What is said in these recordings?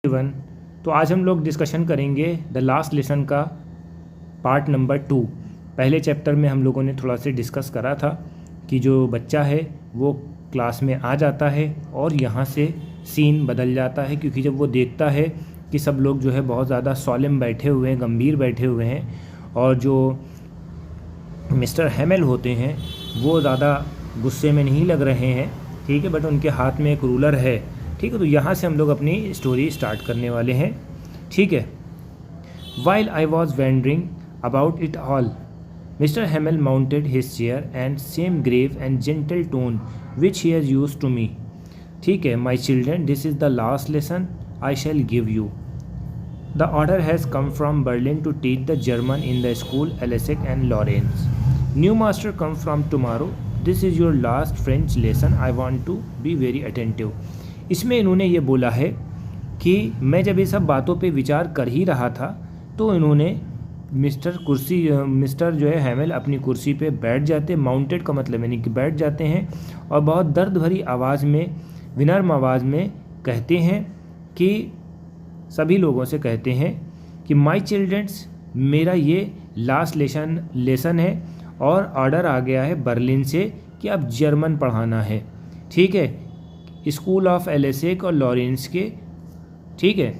One. तो आज हम लोग डिस्कशन करेंगे द लास्ट लेसन का पार्ट नंबर 2। पहले चैप्टर में हम लोगों ने थोड़ा सा डिस्कस करा था कि जो बच्चा है वो क्लास में आ जाता है और यहाँ से सीन बदल जाता है, क्योंकि जब वो देखता है कि सब लोग जो है बहुत ज़्यादा सॉलेम बैठे हुए हैं, गंभीर बैठे हुए हैं, और जो मिस्टर हैमेल होते हैं वो ज़्यादा गुस्से में नहीं लग रहे हैं, ठीक है, बट उनके हाथ में एक रूलर है, ठीक है। तो यहाँ से हम लोग अपनी स्टोरी स्टार्ट करने वाले हैं, ठीक है। While I was wondering about it all, mister Hamel mounted his chair and same grave and gentle tone which he has used to me, ठीक है। My children, this is the last lesson I shall give you. The order has come from Berlin to teach the German in the school Alessek and Lorenz. New master come from tomorrow. This is your last French lesson. I want to be very attentive. इसमें इन्होंने ये बोला है कि मैं जब ये सब बातों पे विचार कर ही रहा था तो इन्होंने मिस्टर जो है हैमेल अपनी कुर्सी पे बैठ जाते, माउंटेड का मतलब यानी कि बैठ जाते हैं, और बहुत दर्द भरी आवाज़ में, विनम्र आवाज़ में कहते हैं कि सभी लोगों से कहते हैं कि माई चिल्ड्रंस, मेरा ये लास्ट लेसन है और ऑर्डर आ गया है बर्लिन से कि अब जर्मन पढ़ाना है, ठीक है, स्कूल ऑफ एलेसेक और लॉरेंस के, ठीक है,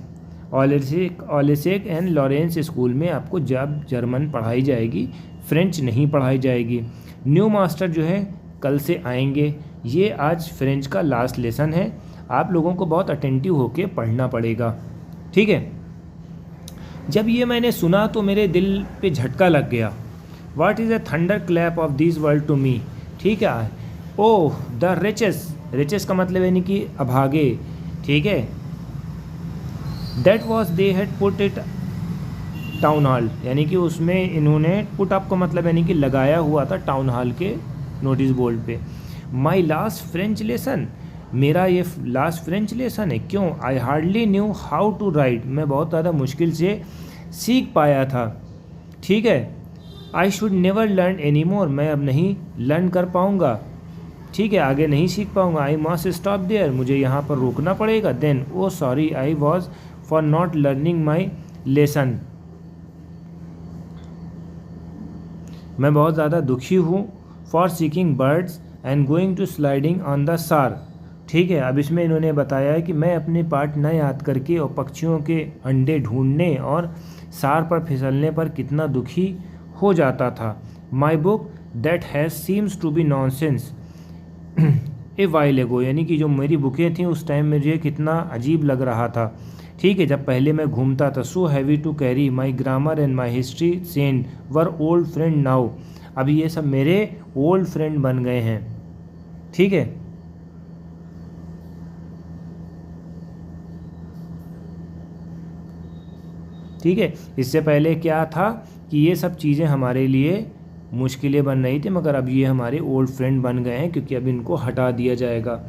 एलेसेक एंड लॉरेंस स्कूल में आपको जब जर्मन पढ़ाई जाएगी, फ्रेंच नहीं पढ़ाई जाएगी। न्यू मास्टर जो है कल से आएंगे। ये आज फ्रेंच का लास्ट लेसन है, आप लोगों को बहुत अटेंटिव होके पढ़ना पड़ेगा, ठीक है। जब ये मैंने सुना तो मेरे दिल पे झटका लग गया। What is a thunder clap of this world to me, ठीक है। ओह द रिचेस का मतलब यानी कि अभागे, ठीक है। That was they had put it town hall, यानी कि उसमें इन्होंने पुट अप का मतलब यानी कि लगाया हुआ था टाउन हॉल के नोटिस बोर्ड पे। माई लास्ट फ्रेंच लेसन, मेरा ये लास्ट फ्रेंच लेसन है। क्यों? I hardly knew how to write, मैं बहुत ज़्यादा मुश्किल से सीख पाया था, ठीक है। आई should never learn any more, मैं अब नहीं लर्न कर पाऊँगा, ठीक है, आगे नहीं सीख पाऊँगा। आई मस्ट स्टॉप देयर, मुझे यहाँ पर रोकना पड़ेगा। Then oh sorry I was for not learning my lesson, मैं बहुत ज़्यादा दुखी हूँ। For seeking birds and going to sliding on the Saar, ठीक है। अब इसमें इन्होंने बताया है कि मैं अपने पार्ट न याद करके और पक्षियों के अंडे ढूंढने और सार पर फिसलने पर कितना दुखी हो जाता था। My book that has seems to be nonsense a while ago, यानी कि जो मेरी बुकें थीं उस टाइम मुझे कितना अजीब लग रहा था, ठीक है, जब पहले मैं घूमता था। So heavy to carry my grammar and my history send were old friend now, अभी ये सब मेरे ओल्ड फ्रेंड बन गए हैं, ठीक है। ठीक है, इससे पहले क्या था कि ये सब चीज़ें हमारे लिए मुश्किलें बन रही थी, मगर अब ये हमारे ओल्ड फ्रेंड बन गए हैं, क्योंकि अब इनको हटा दिया जाएगा।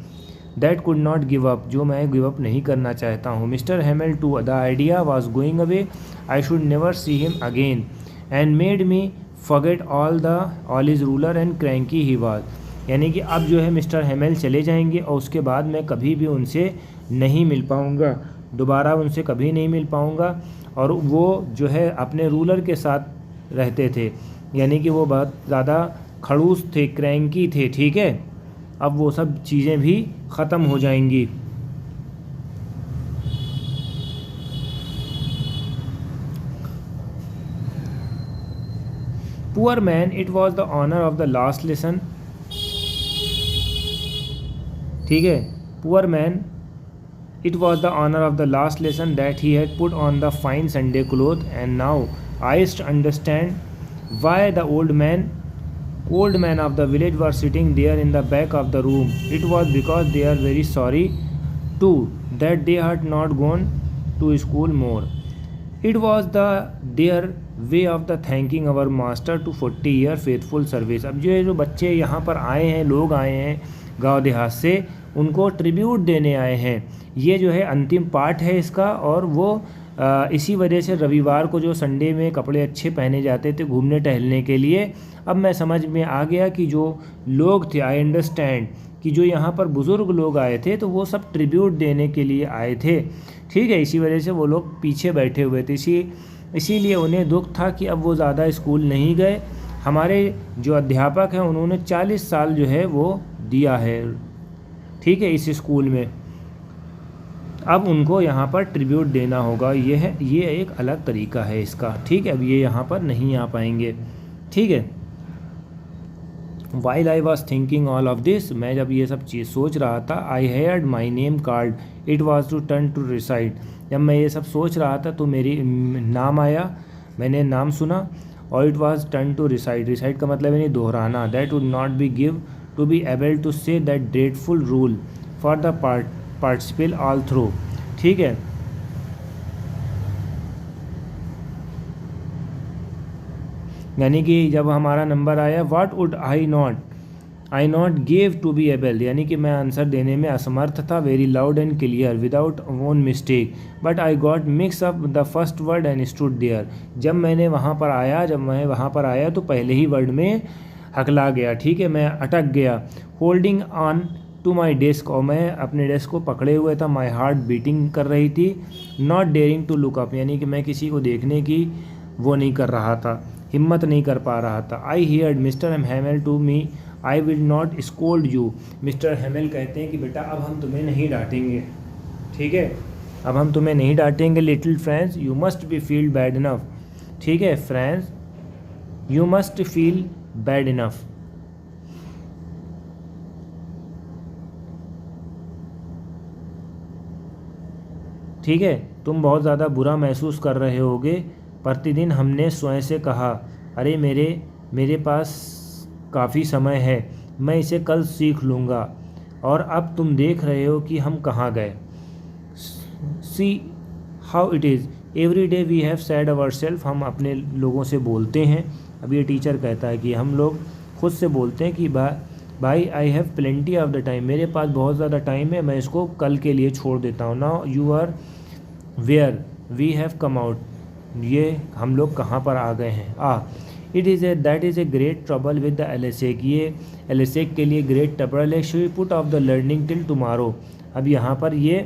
That could not give up, जो मैं गिव अप नहीं करना चाहता हूँ। Mister Hamel to the idea was going away, I should never see him again and made me forget all is ruler and cranky he was, यानी कि अब जो है मिस्टर हैमेल चले जाएंगे और उसके बाद मैं कभी भी उनसे नहीं मिल पाऊँगा, दोबारा उनसे कभी नहीं मिल पाऊँगा। और वो जो है अपने रूलर के साथ रहते थे, यानी कि वो बहुत ज़्यादा खड़ूस थे, क्रैंकी थे, ठीक है। अब वो सब चीज़ें भी ख़त्म हो जाएंगी। Poor man, it was the honour of the last lesson, ठीक है। Poor man, it was the honor of the last lesson that he had put on the fine Sunday clothes, and now I understand why the old man of the village were sitting there in the back of the room. It was because they are very sorry too that they had not gone to school more. It was their way of the thanking our master to 40-year faithful service. अब जो बच्चे यहाँ पर आए हैं, लोग आए हैं गांव देहात से, उनको ट्रिब्यूट देने आए हैं। ये जो है अंतिम पार्ट है इसका, और वो इसी वजह से रविवार को जो संडे में कपड़े अच्छे पहने जाते थे घूमने टहलने के लिए, अब मैं समझ में आ गया कि जो लोग थे, आई अंडरस्टैंड कि जो यहाँ पर बुज़ुर्ग लोग आए थे तो वो सब ट्रिब्यूट देने के लिए आए थे, ठीक है, इसी वजह से वो लोग पीछे बैठे हुए थे, इसीलिए उन्हें दुख था कि अब वो ज़्यादा स्कूल नहीं गए। हमारे जो अध्यापक हैं उन्होंने 40 साल जो है वो दिया है, ठीक है, इस स्कूल में, अब उनको यहाँ पर ट्रिब्यूट देना होगा। ये एक अलग तरीका है इसका, ठीक है। अब ये यहाँ पर नहीं आ पाएंगे, ठीक है। While I was thinking all of this, मैं जब ये सब चीज़ सोच रहा था, I heard my name called, it was to turn to recite। जब मैं ये सब सोच रहा था तो मेरी नाम आया, मैंने नाम सुना, और it was turn to recite। recite का मतलब है नहीं दोहराना। That would not be give to be able to say that dreadful rule for the participle all through, ठीक है। यानी कि जब हमारा नंबर आया, what would I not give to be able, यानी कि मैं आंसर देने में असमर्थ था, very loud and clear without one mistake, but I got mix up the first word and stood there. जब मैं वहाँ पर आया तो पहले ही वर्ड में हकला गया, ठीक है, मैं अटक गया। Holding on to my desk, और मैं अपने डेस्क को पकड़े हुए था। माई हार्ट बीटिंग कर रही थी। Not daring to look up, यानी कि मैं किसी को देखने की वो नहीं कर रहा था, हिम्मत नहीं कर पा रहा था। I heard mister Hamel to me, I will not scold you. Mister Hamel कहते हैं कि बेटा अब हम तुम्हें नहीं डांटेंगे, ठीक है, अब हम तुम्हें नहीं डांटेंगे। Little friends you must be feel bad enough, ठीक है, friends you must feel bad enough. ठीक है, तुम बहुत ज़्यादा बुरा महसूस कर रहे होगे। प्रतिदिन हमने स्वयं से कहा, अरे मेरे पास काफ़ी समय है, मैं इसे कल सीख लूँगा, और अब तुम देख रहे हो कि हम कहाँ गए। See how it is every day we have said our self, हम अपने लोगों से बोलते हैं। अब ये टीचर कहता है कि हम लोग खुद से बोलते हैं कि भाई I have plenty of the time, मेरे पास बहुत ज़्यादा टाइम है, मैं इसको कल के लिए छोड़ देता हूँ। Now you are where we have come out, ये हम लोग कहाँ पर आ गए हैं। That is a great trouble with the Alsace, ये एलेसेक के लिए ग्रेट ट्रबल है। She put off the learning till tomorrow, अब यहाँ पर ये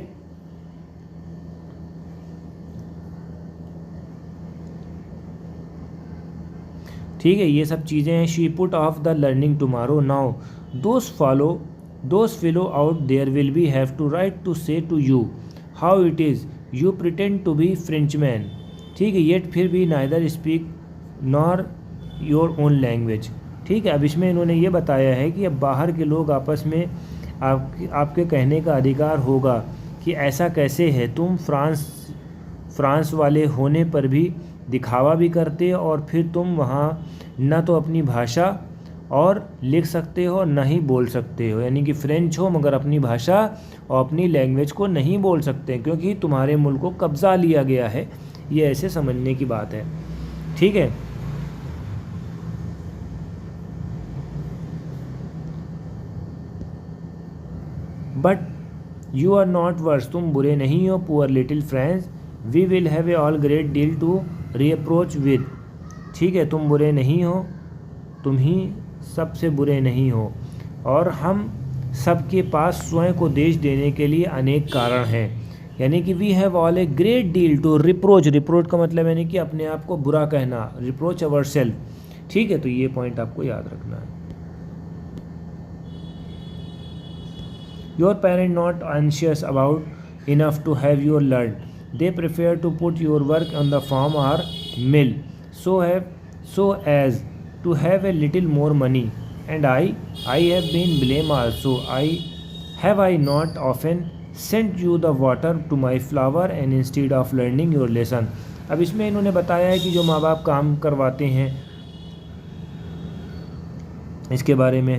ठीक है, ये सब चीज़ें हैं। She put off the learning tomorrow, now those fellow out there will be have to right to say to you how it is, you pretend to be Frenchman, ठीक है, येट फिर भी neither speak nor your own language, ठीक है। अब इसमें इन्होंने ये बताया है कि अब बाहर के लोग आपस में आपके कहने का अधिकार होगा कि ऐसा कैसे है, तुम फ्रांस वाले होने पर भी दिखावा भी करते हो, और फिर तुम वहाँ न तो अपनी भाषा और लिख सकते हो न ही बोल सकते हो, यानी कि फ्रेंच हो मगर अपनी भाषा और अपनी लैंग्वेज को नहीं बोल सकते क्योंकि तुम्हारे मुल्क को कब्ज़ा लिया गया है। ये ऐसे समझने की बात है, ठीक है। But you are not worse, तुम बुरे नहीं हो। Poor little friends we will have a all great deal to reproach with, ठीक है, तुम बुरे नहीं हो, तुम ही सबसे बुरे नहीं हो, और हम सबके पास स्वयं को देश देने के लिए अनेक कारण हैं। यानी कि we have all a great deal to reproach का मतलब यानी कि अपने आप को बुरा कहना, रिप्रोच अवर सेल्फ, ठीक है। तो ये पॉइंट आपको याद रखना है। Your parent not anxious about enough to have your learn, they prefer to put your work on the farm or mill so as to have a little more money, and I have been blamed also. Have I not often sent you the water to my flower and instead of learning your lesson। अब इसमें इन्होंने बताया है कि जो माँ बाप काम करवाते हैं इसके बारे में,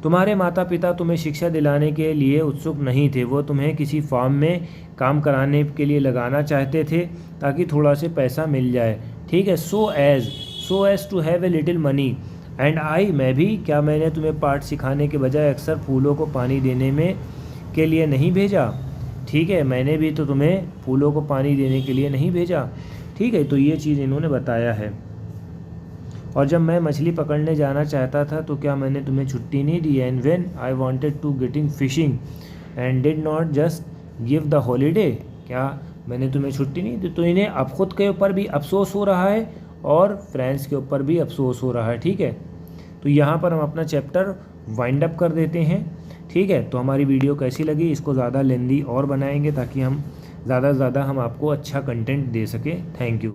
तुम्हारे माता पिता तुम्हें शिक्षा दिलाने के लिए उत्सुक नहीं थे, वो तुम्हें किसी फार्म में काम कराने के लिए लगाना चाहते थे ताकि थोड़ा से पैसा मिल जाए, ठीक है। So as to have a little money and I, मैं भी, क्या मैंने तुम्हें पाठ सिखाने के बजाय अक्सर फूलों को पानी देने में के लिए नहीं भेजा, ठीक है, मैंने भी तो तुम्हें फूलों को पानी देने के लिए नहीं भेजा, ठीक है। तो ये चीज़ इन्होंने बताया है। और जब मैं मछली पकड़ने जाना चाहता था तो क्या मैंने तुम्हें छुट्टी नहीं दी। And when I wanted to getting fishing and did not just give the holiday, क्या मैंने तुम्हें छुट्टी नहीं दी? तो इन्हें अब खुद के ऊपर भी अफसोस हो रहा है और फ्रेंड्स के ऊपर भी अफसोस हो रहा है। ठीक है, तो यहाँ पर हम अपना चैप्टर वाइंड अप कर देते हैं। ठीक है, तो हमारी वीडियो कैसी लगी, इसको ज़्यादा लेंदी और बनाएंगे ताकि हम ज़्यादा से ज़्यादा हम आपको अच्छा कंटेंट दे सकें। Thank you.